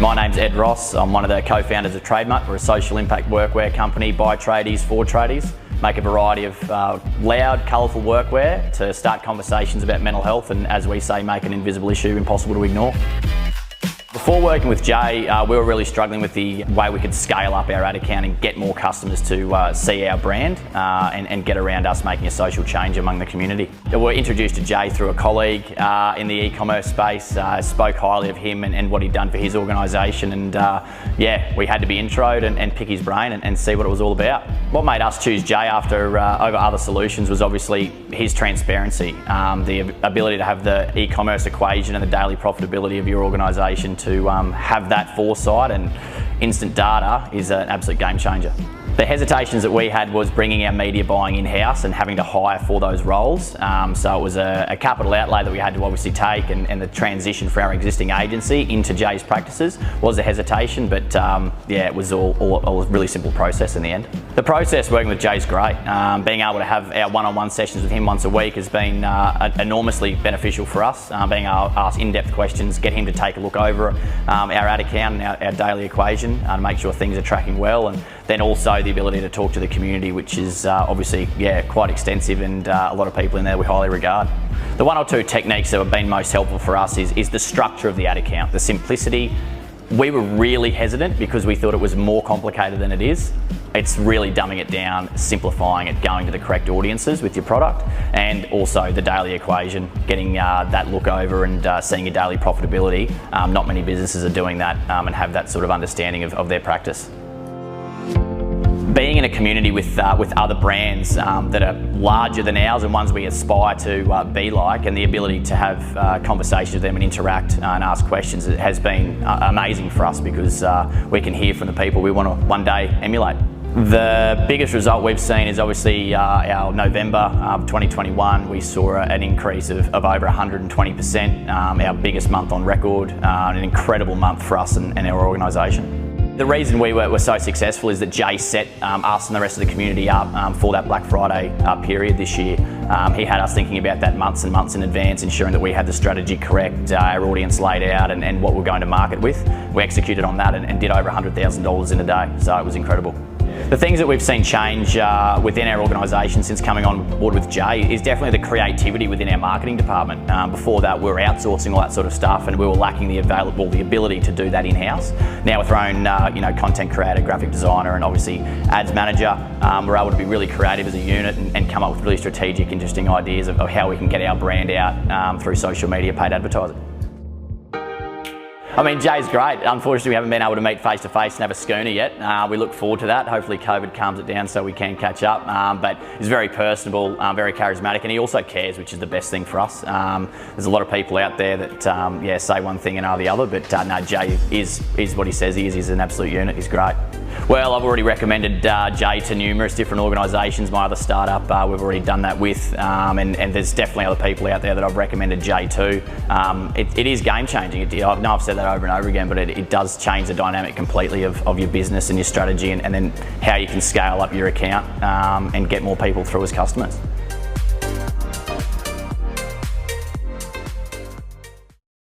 My name's Ed Ross. I'm one of the co-founders of TradeMutt. We're a social impact workwear company by tradies for tradies. Make a variety of loud, colourful workwear to start conversations about mental health and, as we say, make an invisible issue impossible to ignore. Before working with Jay, we were really struggling with the way we could scale up our ad account and get more customers to see our brand and get around us making a social change among the community. We were introduced to Jay through a colleague in the e-commerce space, spoke highly of him and what he'd done for his organisation, and yeah, we had to be introed and pick his brain and see what it was all about. What made us choose Jay over other solutions was obviously his transparency, the ability to have the e-commerce equation and the daily profitability of your organisation to have that foresight and instant data is an absolute game changer. The hesitations that we had was bringing our media buying in-house and having to hire for those roles. So it was a capital outlay that we had to obviously take, and the transition for our existing agency into Jay's practices was a hesitation, but yeah, it was all a really simple process in the end. The process working with Jay's great. Being able to have our one-on-one sessions with him once a week has been enormously beneficial for us. Being able to ask in-depth questions, get him to take a look over our ad account and our daily equation to make sure things are tracking well, and then also the ability to talk to the community, which is obviously quite extensive, and a lot of people in there we highly regard. The one or two techniques that have been most helpful for us is the structure of the ad account, the simplicity. We were really hesitant because we thought it was more complicated than it is. It's really dumbing it down, simplifying it, going to the correct audiences with your product, and also the daily equation, getting that look over and seeing your daily profitability. Not many businesses are doing that and have that sort of understanding of their practice. Being in a community with other brands that are larger than ours and ones we aspire to be like, and the ability to have conversations with them and interact and ask questions, it has been amazing for us, because we can hear from the people we want to one day emulate. The biggest result we've seen is obviously our November of 2021. We saw an increase of over 120%, our biggest month on record, an incredible month for us and our organisation. The reason we were so successful is that Jay set us and the rest of the community up for that Black Friday period this year. He had us thinking about that months and months in advance, ensuring that we had the strategy correct, our audience laid out, and what we're going to market with. We executed on that and did over $100,000 in a day, so it was incredible. The things that we've seen change within our organisation since coming on board with Jay is definitely the creativity within our marketing department. Before that, we were outsourcing all that sort of stuff, and we were lacking the ability to do that in-house. Now with our own content creator, graphic designer, and obviously ads manager, we're able to be really creative as a unit and come up with really strategic, interesting ideas of how we can get our brand out through social media, paid advertising. I mean, Jay's great. Unfortunately, we haven't been able to meet face to face and have a schooner yet. We look forward to that. Hopefully COVID calms it down so we can catch up. But he's very personable, very charismatic, and he also cares, which is the best thing for us. There's a lot of people out there that say one thing and are the other, but no, Jay is what he says he is. He's an absolute unit. He's great. Well, I've already recommended Jay to numerous different organisations. My other startup, we've already done that with, and there's definitely other people out there that I've recommended Jay to. It is game changing. I know I've said that over and over again, but it does change the dynamic completely of your business and your strategy, and then how you can scale up your account and get more people through as customers.